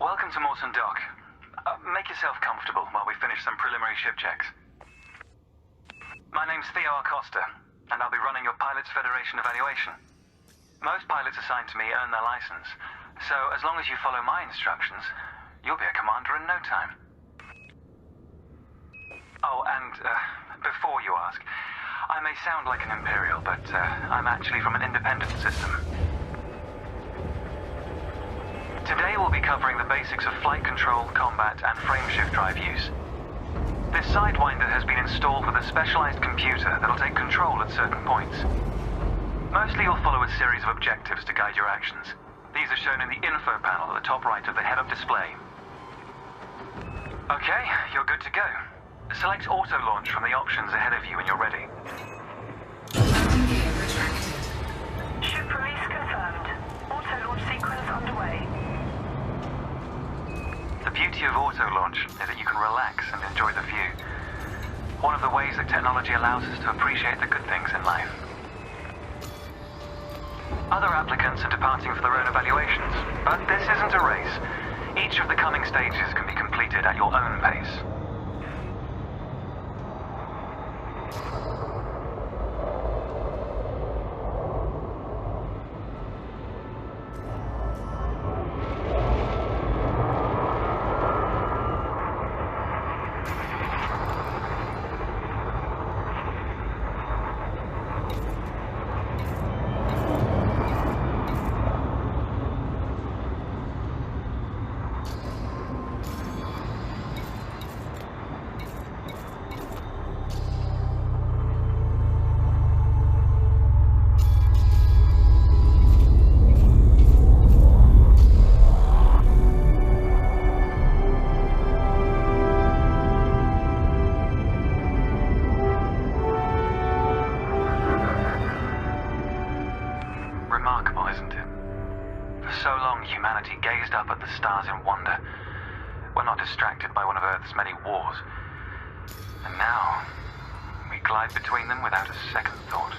Welcome to Mawson Dock. Make yourself comfortable while we finish some preliminary ship checks. My name's Theo Acosta, and I'll be running your Pilots Federation evaluation. Most pilots assigned to me earn their license, so as long as you follow my instructions, you'll be a commander in no time. Oh, and before you ask, I may sound like an Imperial, but I'm actually from an independent system. Today we'll be covering the basics of flight control, combat, and frameshift drive use. This Sidewinder has been installed with a specialized computer that'll take control at certain points. Mostly you'll follow a series of objectives to guide your actions. These are shown in the info panel at the top right of the head-up display. Okay, you're good to go. Select auto-launch from the options ahead of you when you're ready. Ship release confirmed. Auto-launch sequence underway. The beauty of auto-launch is that you can relax and enjoy the view. One of the ways that technology allows us to appreciate the good things in life. Other applicants are departing for their own evaluations, but this isn't a race. Each of the coming stages can be completed at your own pace. Distracted by one of Earth's many wars. And now, we glide between them without a second thought.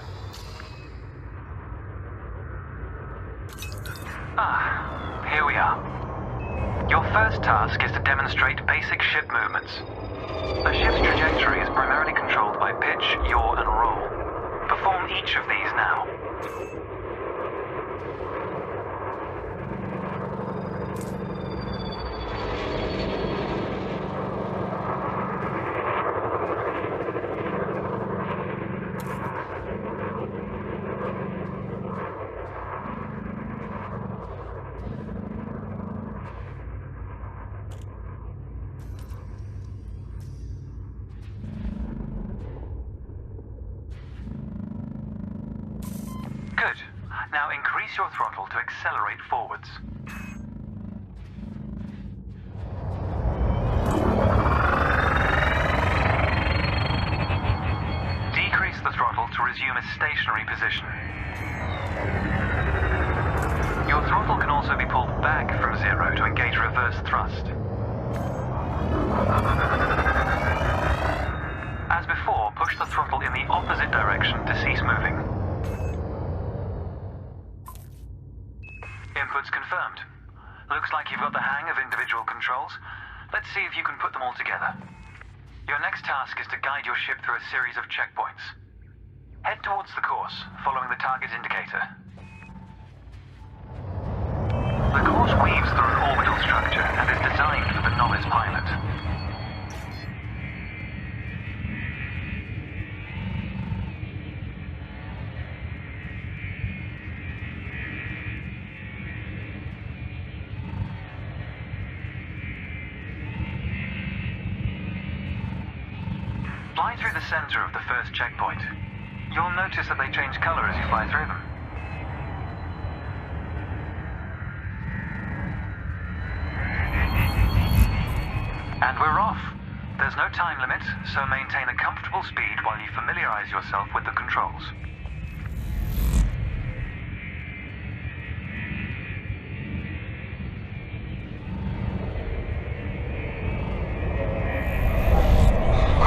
Here we are. Your first task is to demonstrate basic ship movements. A ship's trajectory is primarily controlled by pitch, yaw, and roll. Perform each of these now. Good. Now increase your throttle to accelerate forwards. Decrease the throttle to resume a stationary position. Your throttle can also be pulled back from zero to engage reverse thrust. As before, push the throttle in the opposite direction to cease moving. Inputs confirmed. Looks like you've got the hang of individual controls. Let's see if you can put them all together. Your next task is to guide your ship through a series of checkpoints. Head towards the course, following the target indicator. The course weaves through an orbital structure and is designed for the novice pilot. Fly through the center of the first checkpoint. You'll notice that they change color as you fly through them. And we're off. There's no time limit, so maintain a comfortable speed while you familiarize yourself with the controls.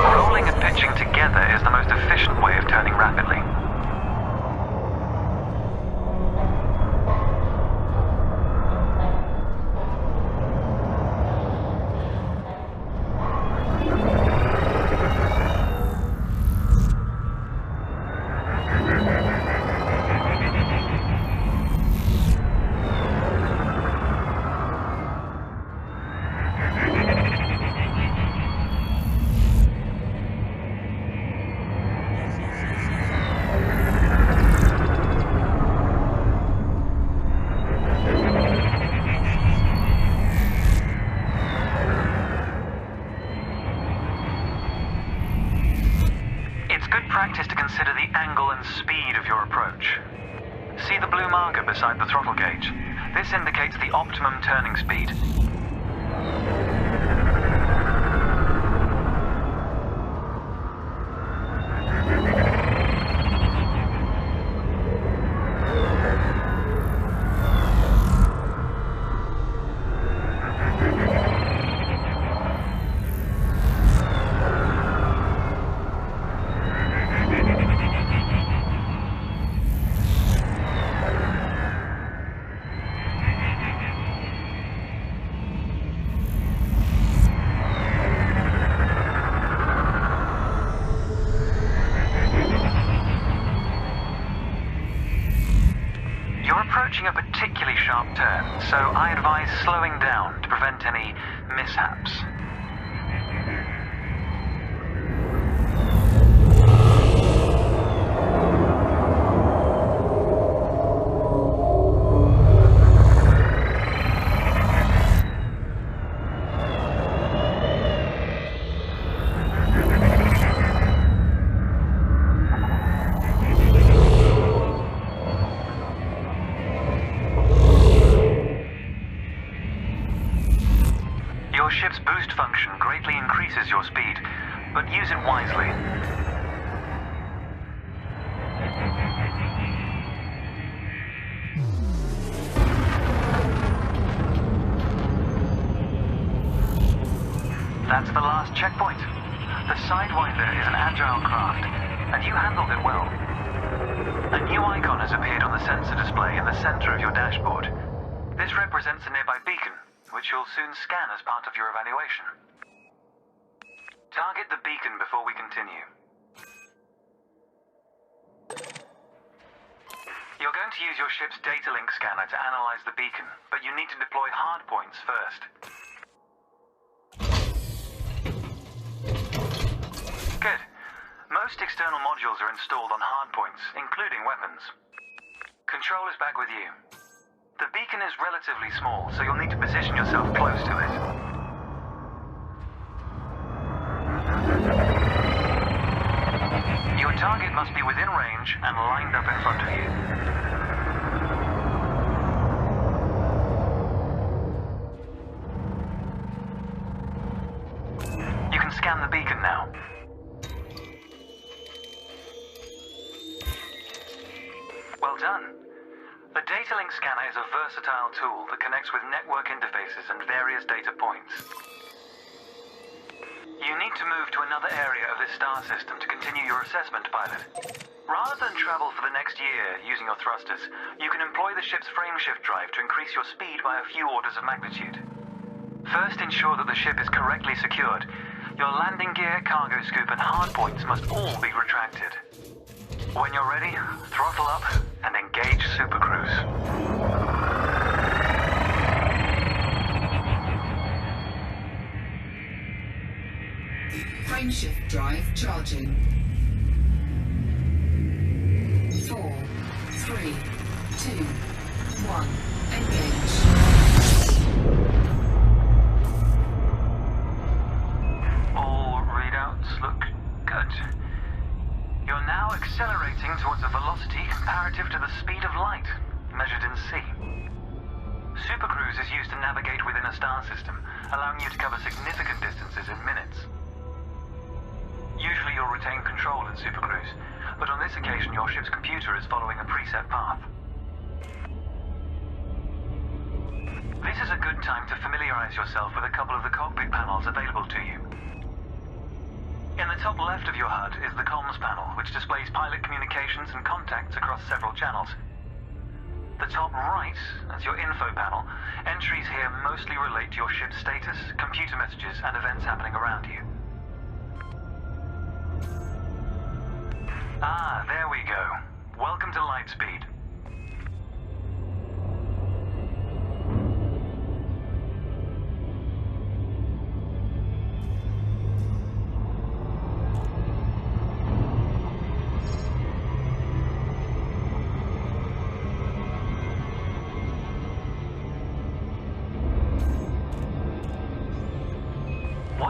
Rolling and pitching together is the most efficient way of turning rapidly. Practice to consider the angle and speed of your approach. See the blue marker beside the throttle gauge? This indicates the optimum turning speed. Approaching a particularly sharp turn, so I advise slowing down to prevent any mishaps. Your ship's boost function greatly increases your speed, but use it wisely. That's the last checkpoint. The Sidewinder is an agile craft, and you handled it well. A new icon has appeared on the sensor display in the center of your dashboard. This represents a nearby beacon, which you'll soon scan as part of your evaluation. Target the beacon before we continue. You're going to use your ship's data link scanner to analyze the beacon, but you need to deploy hardpoints first. Good. Most external modules are installed on hardpoints, including weapons. Control is back with you. The beacon is relatively small, so you'll need to position yourself close to it. Your target must be within range and lined up in front of you. You can scan the beacon now. Well done. The data link scanner is a versatile tool that connects with network interfaces and various data points. You need to move to another area of this star system to continue your assessment, pilot. Rather than travel for the next year using your thrusters, you can employ the ship's frameshift drive to increase your speed by a few orders of magnitude. First, ensure that the ship is correctly secured. Your landing gear, cargo scoop, and hardpoints must all be retracted. When you're ready, throttle up and engage Supercruise. Frameshift drive charging. 4, 3, 2, 1, engage. All readouts look good. You're now accelerating towards a velocity comparative to the speed of light, measured in C. Supercruise is used to navigate within a star system, allowing you to cover significant distances in minutes. Usually you'll retain control in Supercruise, but on this occasion your ship's computer is following a preset path. This is a good time to familiarize yourself with a couple of the cockpit panels available to you. In the top left of your HUD is the comms panel, which displays pilot communications and contacts across several channels. The top right is your info panel. Entries here mostly relate to your ship's status, computer messages, and events happening around you. Ah, there we go. Welcome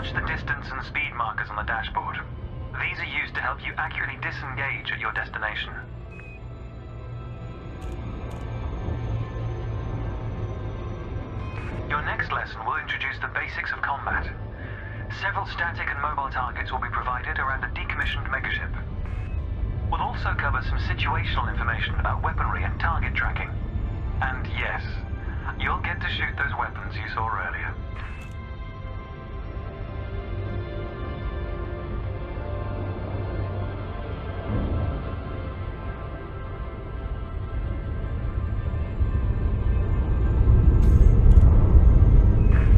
Watch the distance and speed markers on the dashboard. These are used to help you accurately disengage at your destination. Your next lesson will introduce the basics of combat. Several static and mobile targets will be provided around a decommissioned megaship. We'll also cover some situational information about weaponry and target tracking. And yes, you'll get to shoot those weapons you saw earlier.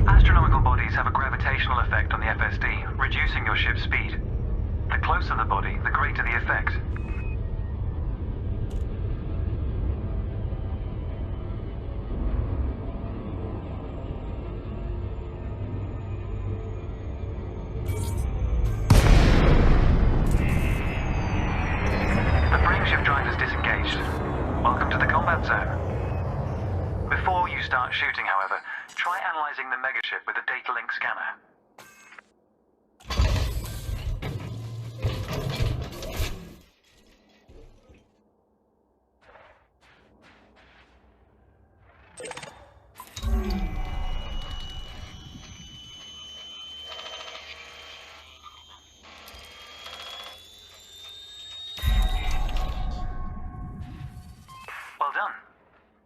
Astronomical bodies have a gravitational effect on the FSD, reducing your ship's speed. The closer the body, the greater the effect. The frameshift drive is disengaged. Welcome to the combat zone. Before you start shooting, however, try analyzing the megaship with a data link scanner. Well done.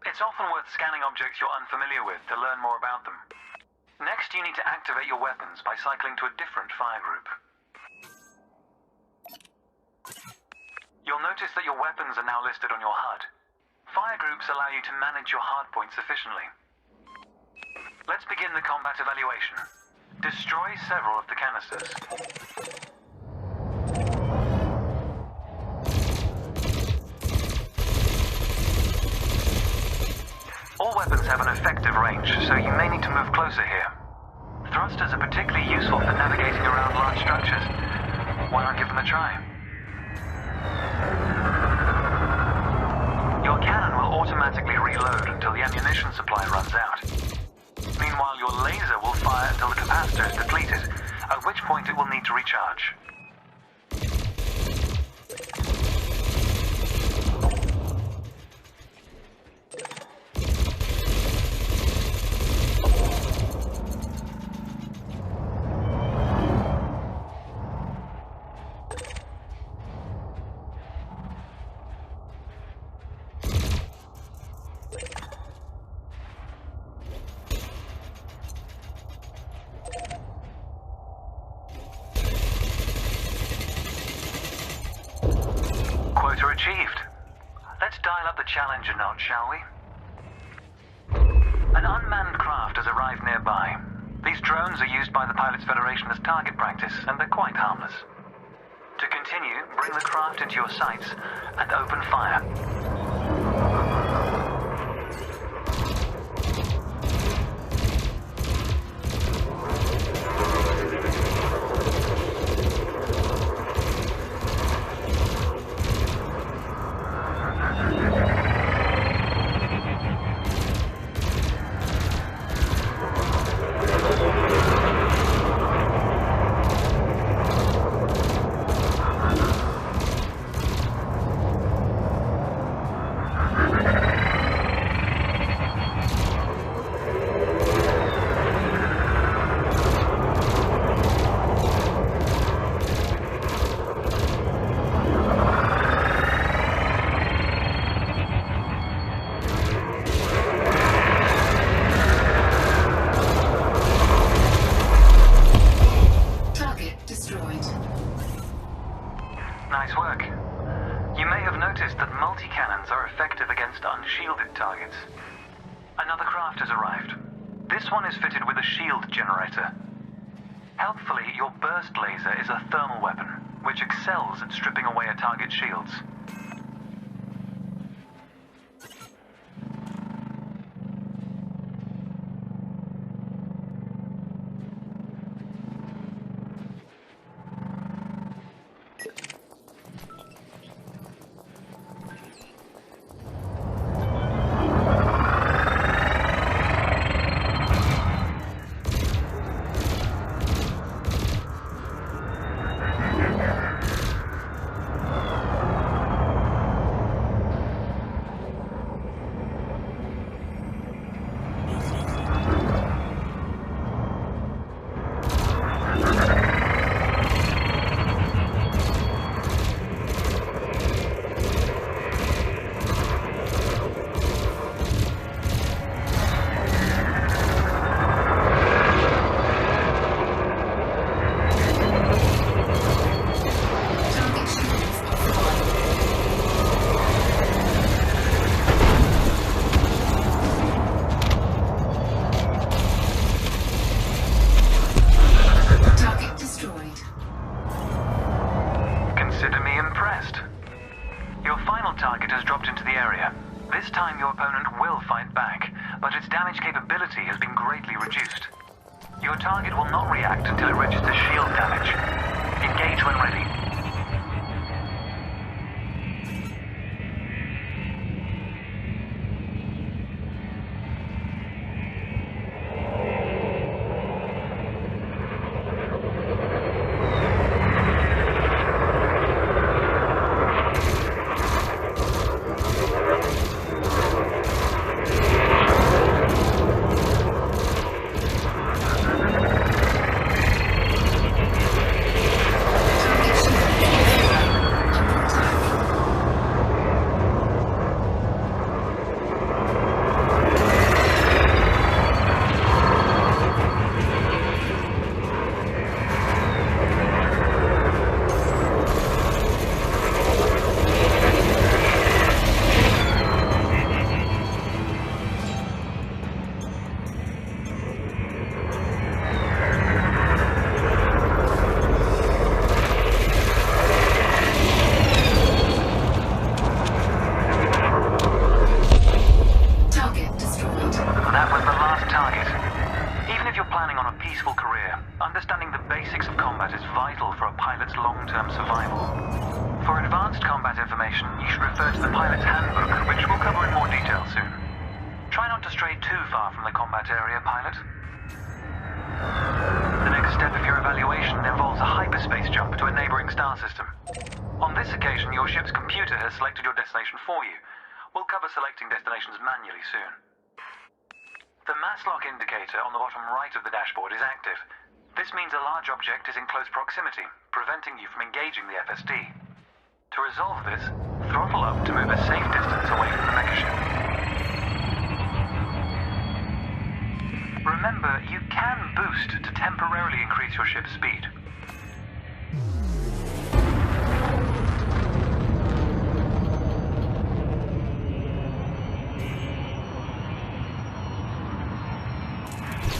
It's often worth scanning objects you're unfamiliar with to learn more about them. Next, you need to activate your weapons by cycling to a different fire group. You'll notice that your weapons are now listed on your HUD. Fire groups allow you to manage your hardpoints efficiently. Let's begin the combat evaluation. Destroy several of the canisters. All weapons have an effective range, so you may need to move closer here. Thrusters are particularly useful for navigating around large structures. Why not give them a try? Your cannon will automatically reload until the ammunition supply runs out. Meanwhile, your laser will fire until the capacitor is depleted, at which point it will need to recharge. Quota achieved. Let's dial up the challenge a notch, shall we? An unmanned craft has arrived nearby. These drones are used by the Pilots Federation as target practice, and they're quite harmless. To continue, bring the craft into your sights and open fire. Nice work. You may have noticed that multi-cannons are effective against unshielded targets. Another craft has arrived. This one is fitted with a shield generator. Helpfully, your burst laser is a thermal weapon, which excels at stripping away a target's shields. the area. This time your opponent will fight back, but its damage capability has been greatly reduced. Your target will not react until it registers shield damage. Engage when ready. Understanding the basics of combat is vital for a pilot's long-term survival. For advanced combat information, you should refer to the pilot's handbook, which we'll cover in more detail soon. Try not to stray too far from the combat area, pilot. The next step of your evaluation involves a hyperspace jump to a neighboring star system. On this occasion, your ship's computer has selected your destination for you. We'll cover selecting destinations manually soon. The mass lock indicator on the bottom right of the dashboard is active. This means a large object is in close proximity, preventing you from engaging the FSD. To resolve this, throttle up to move a safe distance away from the megaship. Remember, you can boost to temporarily increase your ship's speed.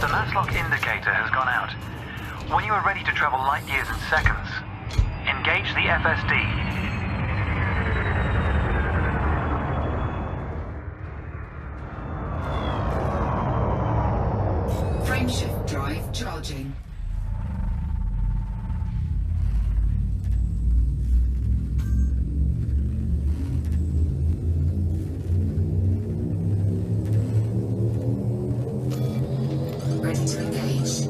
The mass lock indicator has gone out. When you are ready to travel light years in seconds, engage the FSD. Frameshift drive charging. Ready to engage.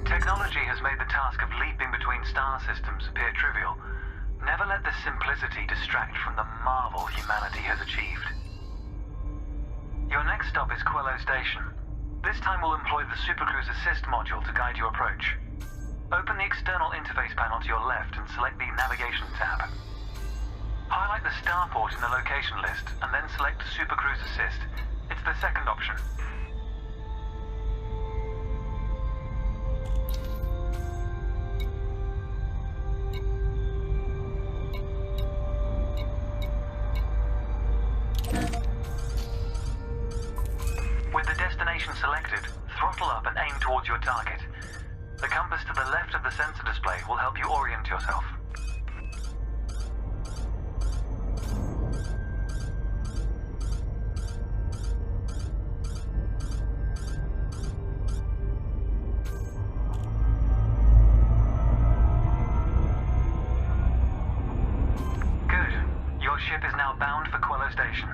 Technology has made the task of leaping between star systems appear trivial. Never let this simplicity distract from the marvel humanity has achieved. Your next stop is Coelho Station. This time we'll employ the Supercruise Assist module to guide your approach. Open the external interface panel to your left and select the Navigation tab. Highlight the starport in the location list and then select Supercruise Assist. It's the second option. With the destination selected, throttle up and aim towards your target. The compass to the left of the sensor display will help you orient yourself. Good. Your ship is now bound for Coelho Station.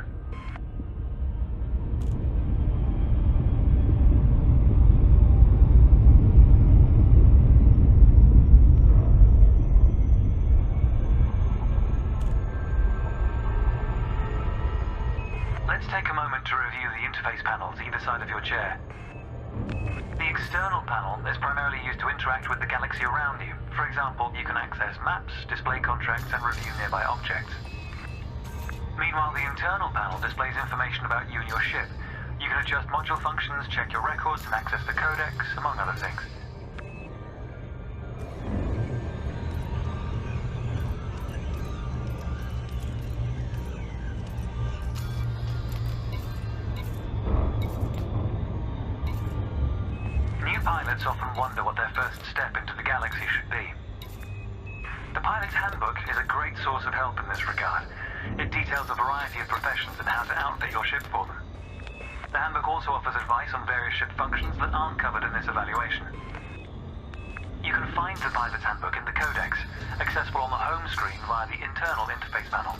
Let's take a moment to review the interface panels either side of your chair. The The external panel is primarily used to interact with the galaxy around you. For example, you can access maps, display contracts, and review nearby objects. Meanwhile, the internal panel displays information about you and your ship. You can adjust module functions, check your records, and access the codex, among other things. New pilots often wonder what their first step into the galaxy should be. The pilot's handbook is a great source of help in this regard. It details a variety of professions and how to outfit your ship for them. The handbook also offers advice on various ship functions that aren't covered in this evaluation. You can find the pilot's handbook in the codex, accessible on the home screen via the internal interface panel.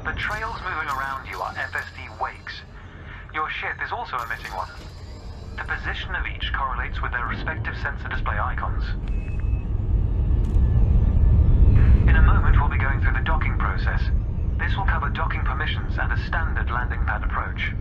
The trails moving around you are FSD wakes. Your ship is also emitting one. The position of each correlates with their respective sensor display icons. In a moment, we'll be going through the docking process. This will cover docking permissions and a standard landing pad approach.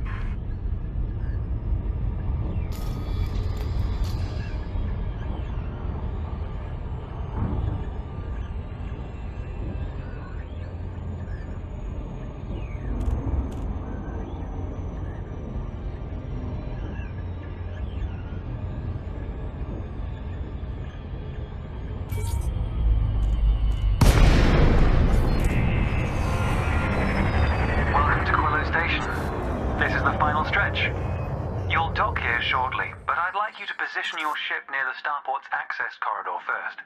This is the final stretch. You'll dock here shortly, but I'd like you to position your ship near the starport's access corridor first.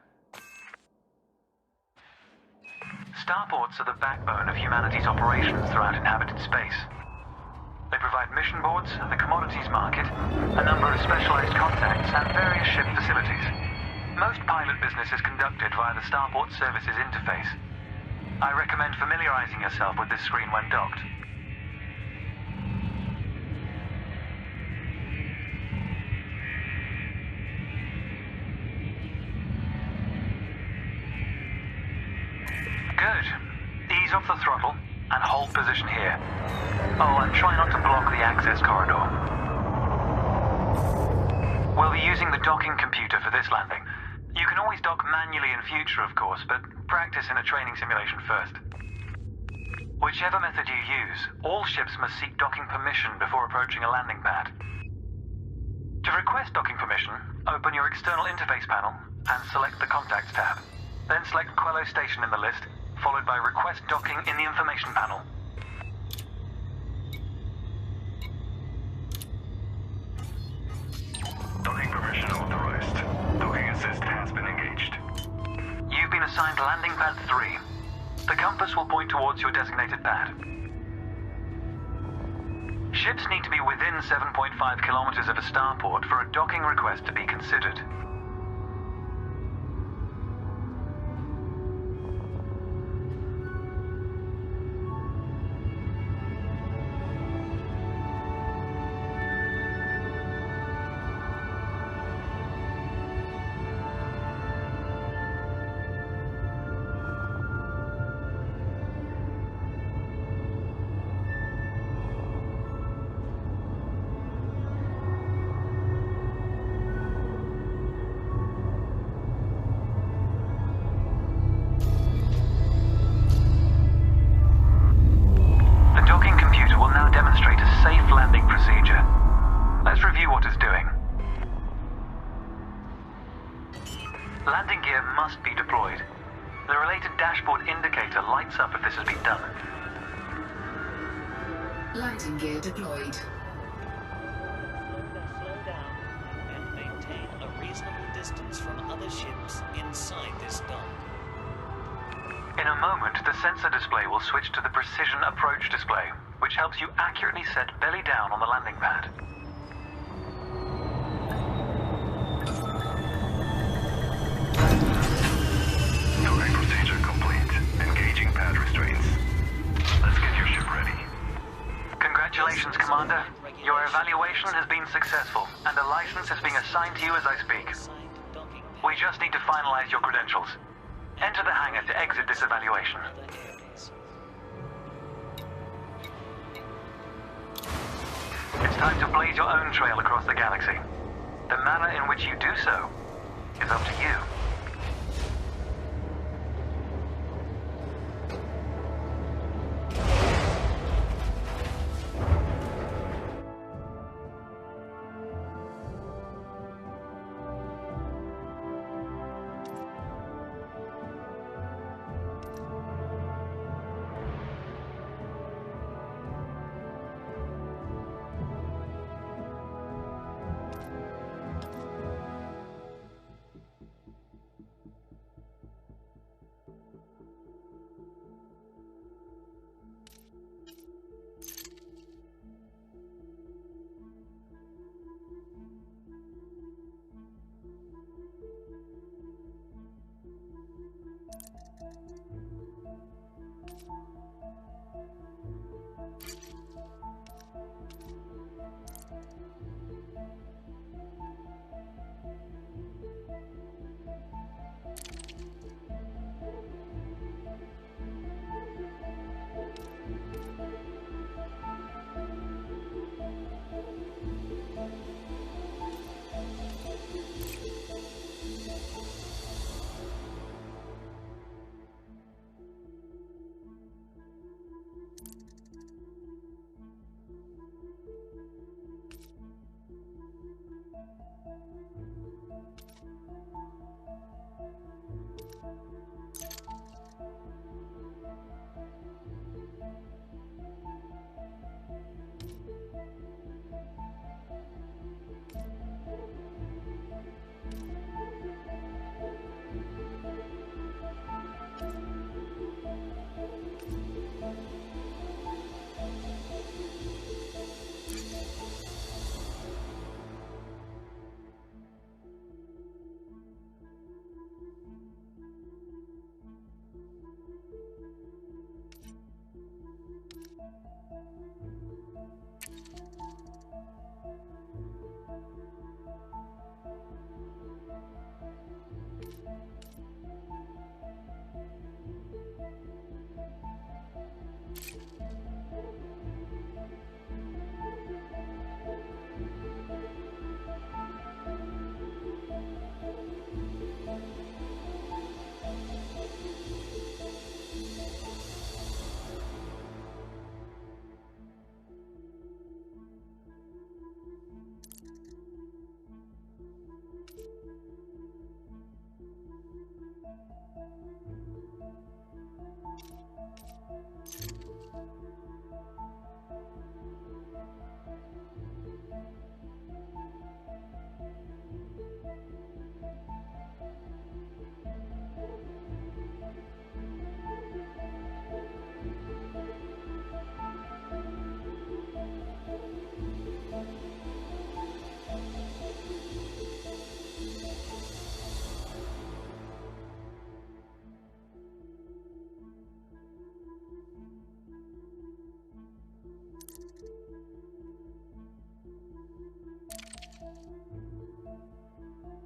Starports are the backbone of humanity's operations throughout inhabited space. They provide mission boards, the commodities market, a number of specialized contacts, and various ship facilities. Most pilot business is conducted via the Starport Services interface. I recommend familiarizing yourself with this screen when docked. Good. Ease off the throttle and hold position here. Oh, and try not to block the access corridor. We'll be using the docking computer for this landing. You can always dock manually in future, of course, but practice in a training simulation first. Whichever method you use, all ships must seek docking permission before approaching a landing pad. To request docking permission, open your external interface panel and select the Contacts tab. Then select Coelho Station in the list, followed by Request Docking in the information panel. Docking permission authorized. Docking assist has been engaged. You've been assigned Landing Pad 3. The compass will point towards your designated pad. Ships need to be within 7.5 kilometers of a starport for a docking request to be considered. Landing gear must be deployed. The related dashboard indicator lights up if this has been done. Landing gear deployed. Slow down and maintain a reasonable distance from other ships inside this dock. In a moment, the sensor display will switch to the precision approach display, which helps you accurately set belly down on the landing pad. Docking procedure complete. Engaging pad restraints. Let's get your ship ready. Congratulations, Commander. Your evaluation has been successful, and a license is being assigned to you as I speak. We just need to finalize your credentials. Enter the hangar to exit this evaluation. It's It's time to blaze your own trail across the galaxy. The manner in which you do so is up to you.